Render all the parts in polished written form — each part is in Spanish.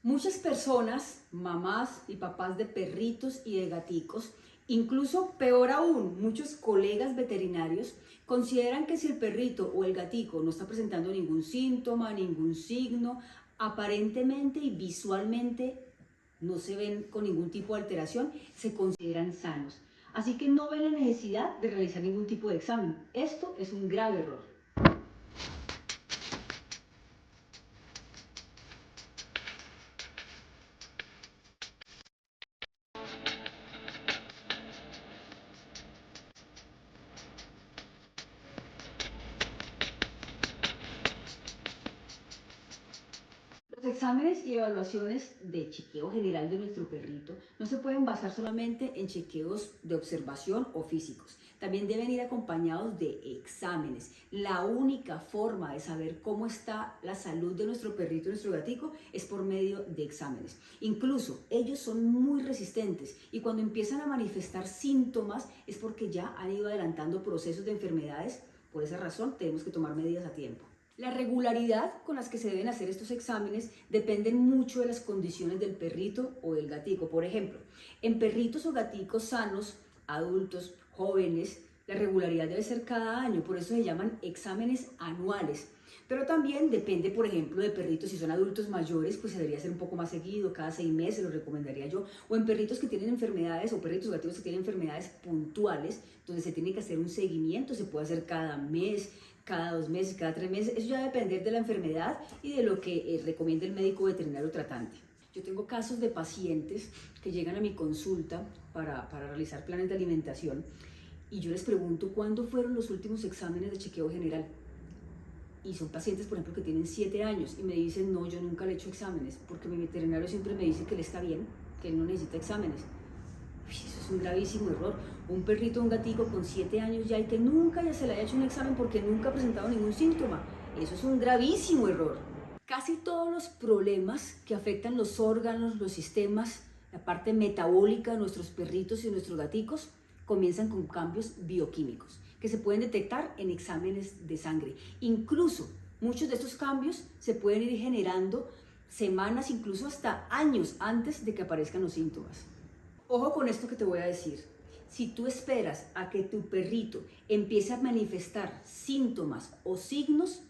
Muchas personas, mamás y papás de perritos y de gaticos, incluso peor aún, muchos colegas veterinarios consideran que si el perrito o el gatico no está presentando ningún síntoma, ningún signo, aparentemente y visualmente no se ven con ningún tipo de alteración, se consideran sanos. Así que no ven la necesidad de realizar ningún tipo de examen. Esto es un grave error. Los exámenes y evaluaciones de chequeo general de nuestro perrito no se pueden basar solamente en chequeos de observación o físicos. También deben ir acompañados de exámenes. La única forma de saber cómo está la salud de nuestro perrito y nuestro gatico es por medio de exámenes. Incluso ellos son muy resistentes y cuando empiezan a manifestar síntomas es porque ya han ido adelantando procesos de enfermedades. Por esa razón tenemos que tomar medidas a tiempo. La regularidad con las que se deben hacer estos exámenes depende mucho de las condiciones del perrito o del gatico. Por ejemplo, en perritos o gaticos sanos, adultos, jóvenes, la regularidad debe ser cada año, por eso se llaman exámenes anuales. Pero también depende, por ejemplo, de perritos, si son adultos mayores, pues se debería hacer un poco más seguido, cada 6 meses, lo recomendaría yo. O en perritos que tienen enfermedades, o perritos o gaticos que tienen enfermedades puntuales, donde se tiene que hacer un seguimiento, se puede hacer cada mes, cada 2 meses, cada 3 meses. Eso ya va a depender de la enfermedad y de lo que recomienda el médico veterinario tratante. Yo tengo casos de pacientes que llegan a mi consulta para realizar planes de alimentación y yo les pregunto cuándo fueron los últimos exámenes de chequeo general. Y son pacientes, por ejemplo, que tienen 7 años y me dicen, no, yo nunca le he hecho exámenes, porque mi veterinario siempre me dice que él está bien, que él no necesita exámenes. Uy, eso es un gravísimo error. Un perrito o un gatico con 7 años ya y que nunca ya se le haya hecho un examen porque nunca ha presentado ningún síntoma. Eso es un gravísimo error. Casi todos los problemas que afectan los órganos, los sistemas, la parte metabólica de nuestros perritos y nuestros gaticos comienzan con cambios bioquímicos que se pueden detectar en exámenes de sangre. Incluso muchos de estos cambios se pueden ir generando semanas, incluso hasta años antes de que aparezcan los síntomas. Ojo con esto que te voy a decir. Si tú esperas a que tu perrito empiece a manifestar síntomas o signos,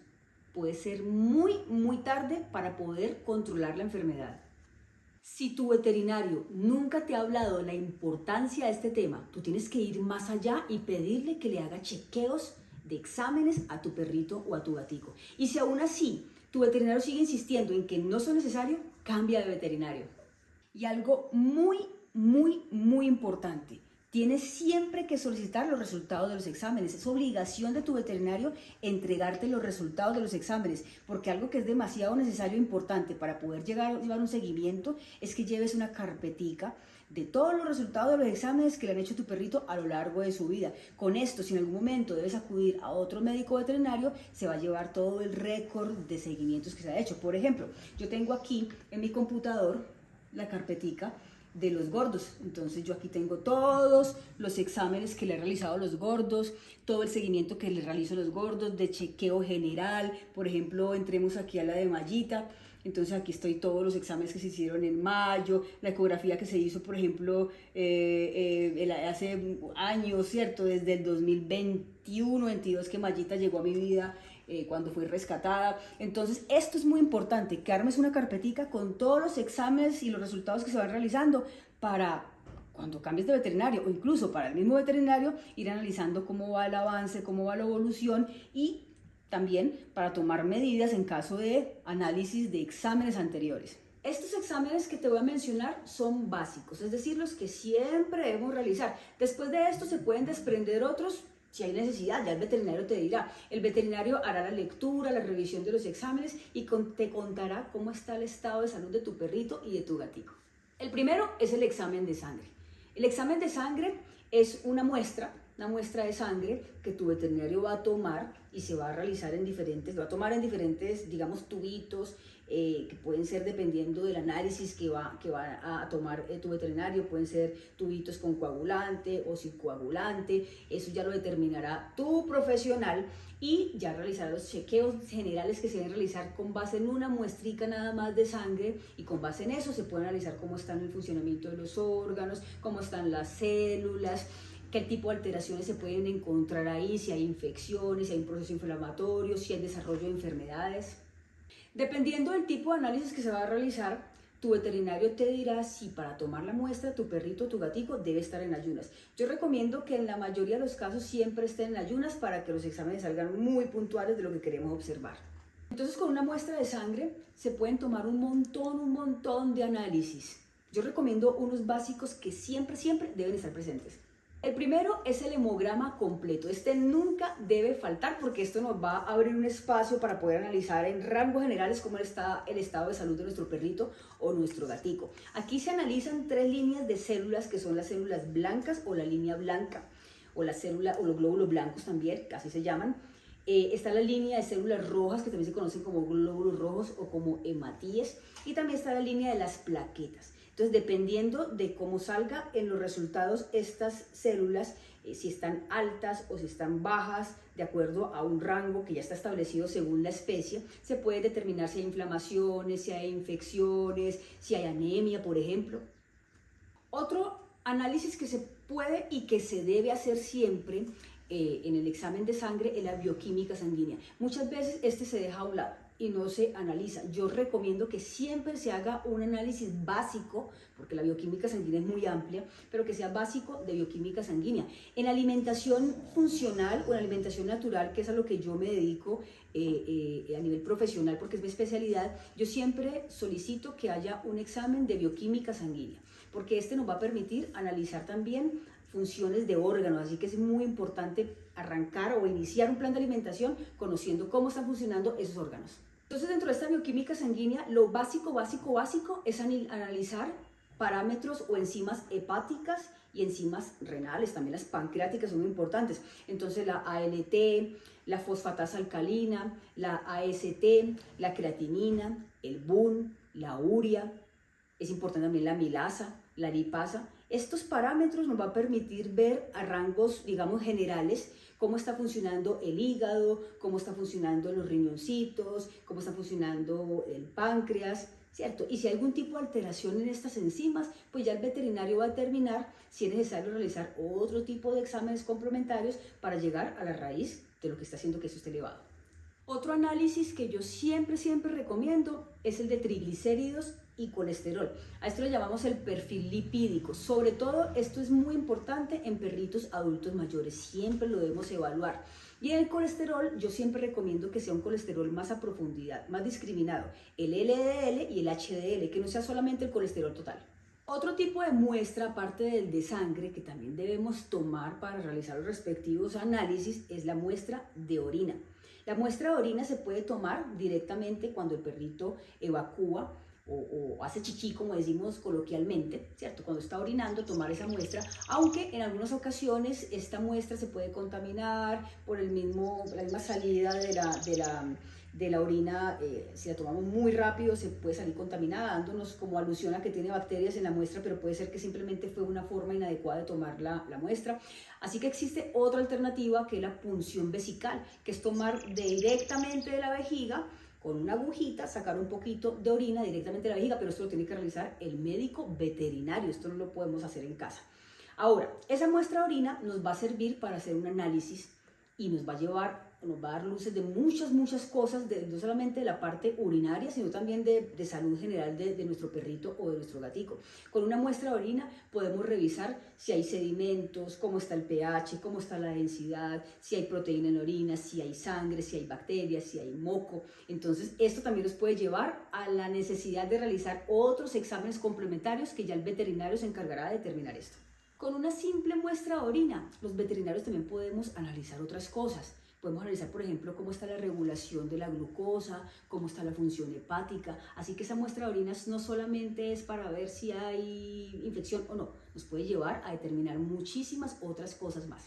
puede ser muy tarde para poder controlar la enfermedad. Si tu veterinario nunca te ha hablado de la importancia de este tema, tú tienes que ir más allá y pedirle que le haga chequeos de exámenes a tu perrito o a tu gatico. Y si aún así tu veterinario sigue insistiendo en que no son necesarios, cambia de veterinario. Y algo muy importante. Tienes siempre que solicitar los resultados de los exámenes. Es obligación de tu veterinario entregarte los resultados de los exámenes, porque algo que es demasiado necesario e importante para poder llevar un seguimiento es que lleves una carpetica de todos los resultados de los exámenes que le han hecho a tu perrito a lo largo de su vida. Con esto, si en algún momento debes acudir a otro médico veterinario, se va a llevar todo el récord de seguimientos que se ha hecho. Por ejemplo, yo tengo aquí en mi computador la carpetica de los gordos. Entonces yo aquí tengo todos los exámenes que le he realizado a los gordos, todo el seguimiento que le realizo a los gordos, de chequeo general. Por ejemplo, entremos aquí a la de Mallita. Entonces aquí estoy todos los exámenes que se hicieron en mayo, la ecografía que se hizo, por ejemplo, hace años, ¿cierto? Desde el 2021, 22 que Mallita llegó a mi vida, cuando fui rescatada. Entonces esto es muy importante, que armes una carpetica con todos los exámenes y los resultados que se van realizando para cuando cambies de veterinario o incluso para el mismo veterinario ir analizando cómo va el avance, cómo va la evolución y también para tomar medidas en caso de análisis de exámenes anteriores. Estos exámenes que te voy a mencionar son básicos, es decir, los que siempre debemos realizar. Después de esto se pueden desprender otros si hay necesidad, ya el veterinario te dirá. El veterinario hará la lectura, la revisión de los exámenes y te contará cómo está el estado de salud de tu perrito y de tu gatico. El primero es el examen de sangre. El examen de sangre es una muestra una muestra de sangre que tu veterinario va a tomar y se va a realizar en diferentes, digamos, tubitos, que pueden ser dependiendo del análisis que va a tomar tu veterinario, pueden ser tubitos con coagulante o sin coagulante, eso ya lo determinará tu profesional y ya realizará los chequeos generales que se deben realizar con base en una muestrica nada más de sangre y con base en eso se puede analizar cómo están el funcionamiento de los órganos, cómo están las células, qué tipo de alteraciones se pueden encontrar ahí, si hay infecciones, si hay un proceso inflamatorio, si hay desarrollo de enfermedades. Dependiendo del tipo de análisis que se va a realizar, tu veterinario te dirá si para tomar la muestra tu perrito o tu gatico debe estar en ayunas. Yo recomiendo que en la mayoría de los casos siempre estén en ayunas para que los exámenes salgan muy puntuales de lo que queremos observar. Entonces, con una muestra de sangre se pueden tomar un montón de análisis. Yo recomiendo unos básicos que siempre deben estar presentes. El primero es el hemograma completo. Este nunca debe faltar porque esto nos va a abrir un espacio para poder analizar en rangos generales cómo está el estado de salud de nuestro perrito o nuestro gatico. Aquí se analizan 3 líneas de células que son las células blancas o la línea blanca o la célula o los glóbulos blancos también, que así se llaman. Está la línea de células rojas que también se conocen como glóbulos rojos o como hematíes y también está la línea de las plaquetas. Entonces, dependiendo de cómo salga en los resultados estas células, si están altas o si están bajas, de acuerdo a un rango que ya está establecido según la especie, se puede determinar si hay inflamaciones, si hay infecciones, si hay anemia, por ejemplo. Otro análisis que se puede y que se debe hacer siempre en el examen de sangre es la bioquímica sanguínea. Muchas veces este se deja a un lado y no se analiza. Yo recomiendo que siempre se haga un análisis básico, porque la bioquímica sanguínea es muy amplia, pero que sea básico de bioquímica sanguínea. En alimentación funcional o en alimentación natural, que es a lo que yo me dedico a nivel profesional, porque es mi especialidad, yo siempre solicito que haya un examen de bioquímica sanguínea, porque este nos va a permitir analizar también funciones de órganos, así que es muy importante arrancar o iniciar un plan de alimentación conociendo cómo están funcionando esos órganos. Entonces, dentro de esta bioquímica sanguínea, lo básico es analizar parámetros o enzimas hepáticas y enzimas renales, también las pancreáticas son muy importantes. Entonces, la ALT, la fosfatasa alcalina, la AST, la creatinina, el BUN, la urea, es importante también la amilasa, la lipasa. Estos parámetros nos va a permitir ver a rangos, digamos, generales, cómo está funcionando el hígado, cómo está funcionando los riñoncitos, cómo está funcionando el páncreas, ¿cierto? Y si hay algún tipo de alteración en estas enzimas, pues ya el veterinario va a determinar si es necesario realizar otro tipo de exámenes complementarios para llegar a la raíz de lo que está haciendo que eso esté elevado. Otro análisis que yo siempre recomiendo es el de triglicéridos y colesterol. A esto le llamamos el perfil lipídico. Sobre todo, esto es muy importante en perritos adultos mayores. Siempre lo debemos evaluar. Y el colesterol, yo siempre recomiendo que sea un colesterol más a profundidad, más discriminado. El LDL y el HDL, que no sea solamente el colesterol total. Otro tipo de muestra, aparte del de sangre, que también debemos tomar para realizar los respectivos análisis, es la muestra de orina. La muestra de orina se puede tomar directamente cuando el perrito evacúa o hace chichi, como decimos coloquialmente, ¿cierto? Cuando está orinando, tomar esa muestra, aunque en algunas ocasiones esta muestra se puede contaminar por la misma salida de la orina. Si la tomamos muy rápido se puede salir contaminada, dándonos como alusión a que tiene bacterias en la muestra, pero puede ser que simplemente fue una forma inadecuada de tomar la muestra. Así que existe otra alternativa, que es la punción vesical, que es tomar directamente de la vejiga con una agujita, sacar un poquito de orina directamente de la vejiga, pero esto lo tiene que realizar el médico veterinario, esto no lo podemos hacer en casa. Ahora, esa muestra de orina nos va a servir para hacer un análisis y nos va a dar luces de muchas cosas, no solamente de la parte urinaria, sino también de salud general de nuestro perrito o de nuestro gatico. Con una muestra de orina podemos revisar si hay sedimentos, cómo está el pH, cómo está la densidad, si hay proteína en la orina, si hay sangre, si hay bacterias, si hay moco. Entonces, esto también nos puede llevar a la necesidad de realizar otros exámenes complementarios que ya el veterinario se encargará de determinar esto. Con una simple muestra de orina, los veterinarios también podemos analizar otras cosas. Podemos analizar, por ejemplo, cómo está la regulación de la glucosa, cómo está la función hepática. Así que esa muestra de orina no solamente es para ver si hay infección o no, nos puede llevar a determinar muchísimas otras cosas más.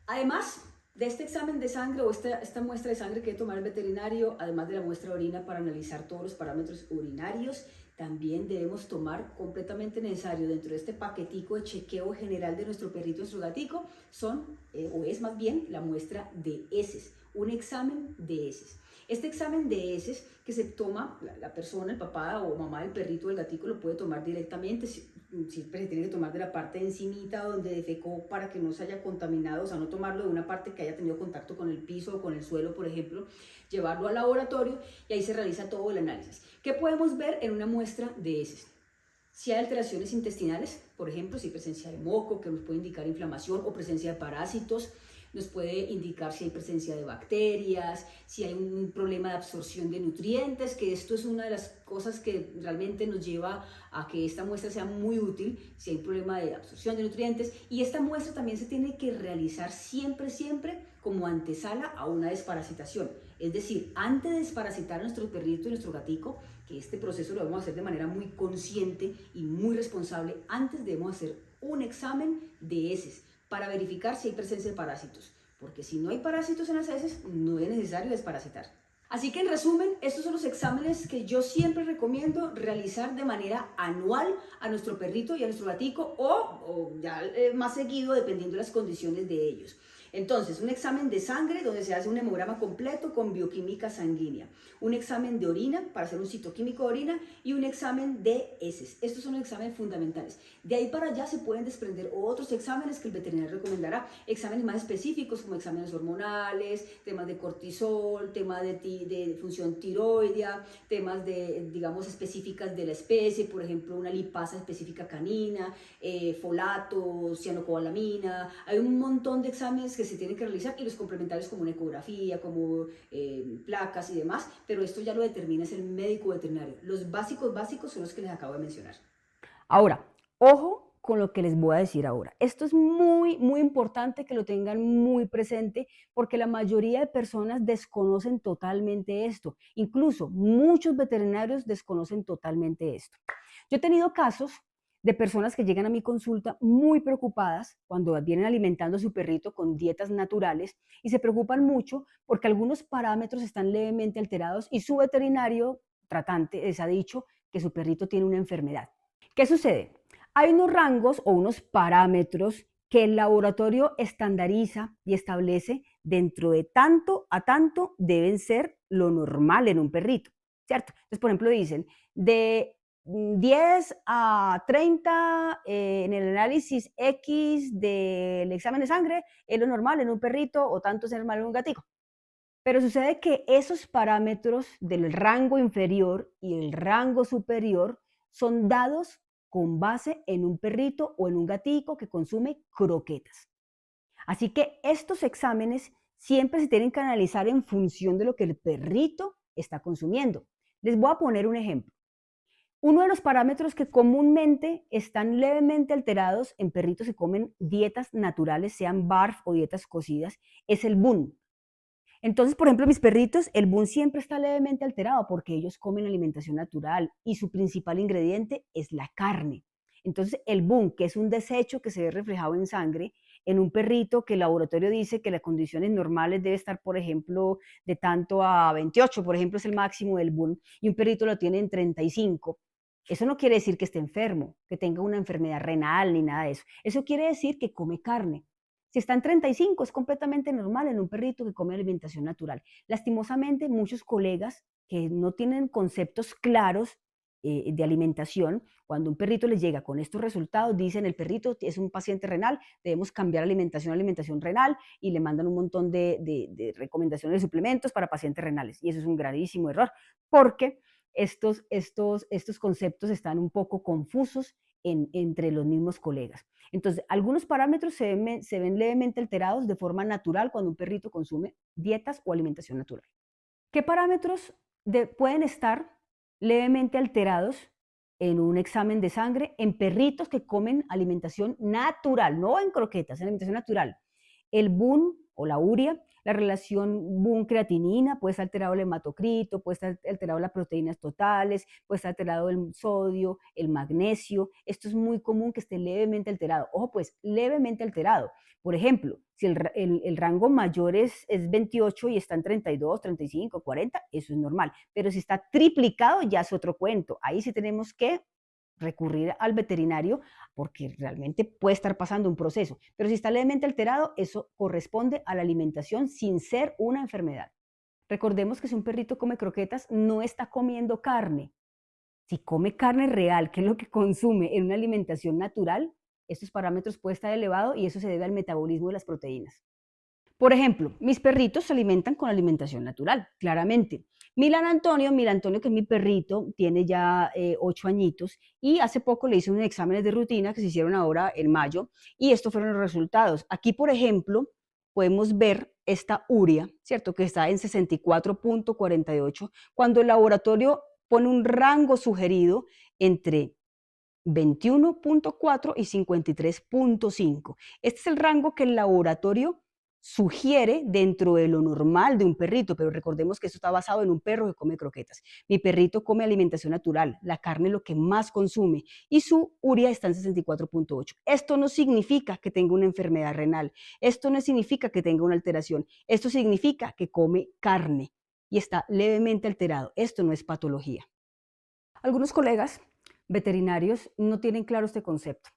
Además de este examen de sangre o esta muestra de sangre que debe tomar el veterinario, además de la muestra de orina para analizar todos los parámetros urinarios, también debemos tomar completamente necesario dentro de este paquetico de chequeo general de nuestro perrito, nuestro gatico, o es más bien la muestra de heces, un examen de heces. Este examen de heces que se toma la persona, el papá o mamá del perrito o del gatico lo puede tomar directamente, siempre se tiene que tomar de la parte de encimita donde defecó para que no se haya contaminado, o sea, no tomarlo de una parte que haya tenido contacto con el piso o con el suelo, por ejemplo, llevarlo al laboratorio y ahí se realiza todo el análisis. ¿Qué podemos ver en una muestra de heces? Si hay alteraciones intestinales, por ejemplo, si hay presencia de moco, que nos puede indicar inflamación o presencia de parásitos, nos puede indicar si hay presencia de bacterias, si hay un problema de absorción de nutrientes, que esto es una de las cosas que realmente nos lleva a que esta muestra sea muy útil, si hay un problema de absorción de nutrientes. Y esta muestra también se tiene que realizar siempre como antesala a una desparasitación. Es decir, antes de desparasitar a nuestro perrito y nuestro gatico, que este proceso lo vamos a hacer de manera muy consciente y muy responsable, antes debemos hacer un examen de heces para verificar si hay presencia de parásitos, porque si no hay parásitos en las heces, no es necesario desparasitar. Así que en resumen, estos son los exámenes que yo siempre recomiendo realizar de manera anual a nuestro perrito y a nuestro gatico o ya más seguido dependiendo de las condiciones de ellos. Entonces, un examen de sangre donde se hace un hemograma completo con bioquímica sanguínea, un examen de orina para hacer un citoquímico de orina y un examen de heces. Estos son los exámenes fundamentales. De ahí para allá se pueden desprender otros exámenes que el veterinario recomendará, exámenes más específicos como exámenes hormonales, temas de cortisol, temas de función tiroidea, temas de, digamos, específicas de la especie, por ejemplo, una lipasa específica canina, folato, cianocobalamina. Hay un montón de exámenes que se tienen que realizar y los complementarios como una ecografía, como placas y demás, pero esto ya lo determina es el médico veterinario. Los básicos son los que les acabo de mencionar. Ahora, ojo con lo que les voy a decir ahora. Esto es muy importante que lo tengan muy presente porque la mayoría de personas desconocen totalmente esto. Incluso muchos veterinarios desconocen totalmente esto. Yo he tenido casos de personas que llegan a mi consulta muy preocupadas cuando vienen alimentando a su perrito con dietas naturales y se preocupan mucho porque algunos parámetros están levemente alterados y su veterinario tratante les ha dicho que su perrito tiene una enfermedad. ¿Qué sucede? Hay unos rangos o unos parámetros que el laboratorio estandariza y establece dentro de tanto a tanto deben ser lo normal en un perrito, ¿cierto? Entonces, por ejemplo, dicen de 10 a 30 en el análisis X del examen de sangre es lo normal en un perrito o tanto es normal en un gatico. Pero sucede que esos parámetros del rango inferior y el rango superior son dados con base en un perrito o en un gatico que consume croquetas. Así que estos exámenes siempre se tienen que analizar en función de lo que el perrito está consumiendo. Les voy a poner un ejemplo. Uno de los parámetros que comúnmente están levemente alterados en perritos que comen dietas naturales, sean BARF o dietas cocidas, es el BUN. Entonces, por ejemplo, mis perritos, el BUN siempre está levemente alterado porque ellos comen alimentación natural y su principal ingrediente es la carne. Entonces, el BUN, que es un desecho que se ve reflejado en sangre, en un perrito que el laboratorio dice que las condiciones normales debe estar, por ejemplo, de tanto a 28, por ejemplo, es el máximo del BUN, y un perrito lo tiene en 35. Eso no quiere decir que esté enfermo, que tenga una enfermedad renal ni nada de eso. Eso quiere decir que come carne. Si está en 35, es completamente normal en un perrito que come alimentación natural. Lastimosamente, muchos colegas que no tienen conceptos claros de alimentación, cuando un perrito les llega con estos resultados, dicen el perrito es un paciente renal, debemos cambiar alimentación a alimentación renal y le mandan un montón de recomendaciones de suplementos para pacientes renales. Y eso es un gravísimo error, porque estos conceptos están un poco confusos entre los mismos colegas. Entonces, algunos parámetros se ven levemente alterados de forma natural cuando un perrito consume dietas o alimentación natural. ¿Qué parámetros pueden estar levemente alterados en un examen de sangre en perritos que comen alimentación natural, no en croquetas, en alimentación natural? El BUN o la urea La relación BUN-creatinina puede estar alterado el hematocrito, puede estar alterado las proteínas totales, puede estar alterado el sodio, el magnesio. Esto es muy común que esté levemente alterado. Ojo, pues levemente alterado. Por ejemplo, si el rango mayor es 28 y está en 32, 35, 40, eso es normal. Pero si está triplicado, ya es otro cuento. Ahí sí tenemos que recurrir al veterinario porque realmente puede estar pasando un proceso. Pero si está levemente alterado, eso corresponde a la alimentación sin ser una enfermedad. Recordemos que si un perrito come croquetas, no está comiendo carne. Si come carne real, que es lo que consume en una alimentación natural, estos parámetros pueden estar elevados y eso se debe al metabolismo de las proteínas. Por ejemplo, mis perritos se alimentan con alimentación natural, claramente. Milan Antonio, que es mi perrito, tiene ya 8 añitos y hace poco le hice unos exámenes de rutina que se hicieron ahora en mayo y estos fueron los resultados. Aquí, por ejemplo, podemos ver esta urea, ¿cierto? Que está en 64.48, cuando el laboratorio pone un rango sugerido entre 21.4 y 53.5. Este es el rango que el laboratorio sugiere dentro de lo normal de un perrito, pero recordemos que esto está basado en un perro que come croquetas. Mi perrito come alimentación natural, la carne es lo que más consume y su urea está en 64.8. Esto no significa que tenga una enfermedad renal, esto no significa que tenga una alteración, esto significa que come carne y está levemente alterado. Esto no es patología. Algunos colegas veterinarios no tienen claro este concepto.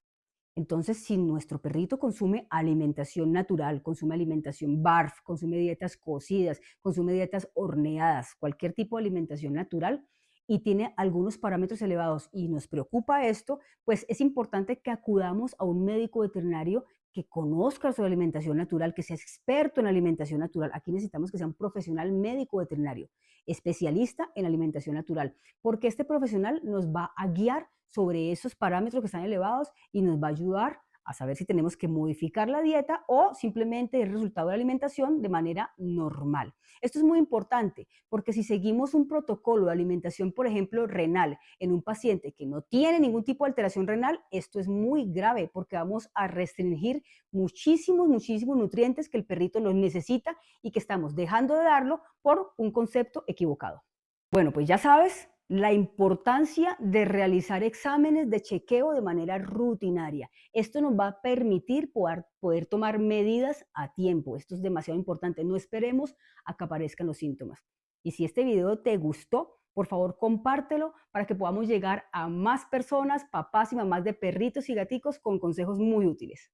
Entonces, si nuestro perrito consume alimentación natural, consume alimentación BARF, consume dietas cocidas, consume dietas horneadas, cualquier tipo de alimentación natural y tiene algunos parámetros elevados y nos preocupa esto, pues es importante que acudamos a un médico veterinario que conozca su alimentación natural, que sea experto en alimentación natural. Aquí necesitamos que sea un profesional médico veterinario, especialista en alimentación natural, porque este profesional nos va a guiar sobre esos parámetros que están elevados y nos va a ayudar a saber si tenemos que modificar la dieta o simplemente el resultado de la alimentación de manera normal. Esto es muy importante porque si seguimos un protocolo de alimentación, por ejemplo, renal, en un paciente que no tiene ningún tipo de alteración renal, esto es muy grave porque vamos a restringir muchísimos nutrientes que el perrito los necesita y que estamos dejando de darlo por un concepto equivocado. Bueno, pues ya sabes la importancia de realizar exámenes de chequeo de manera rutinaria. Esto nos va a permitir poder tomar medidas a tiempo. Esto es demasiado importante. No esperemos a que aparezcan los síntomas. Y si este video te gustó, por favor compártelo para que podamos llegar a más personas, papás y mamás de perritos y gaticos con consejos muy útiles.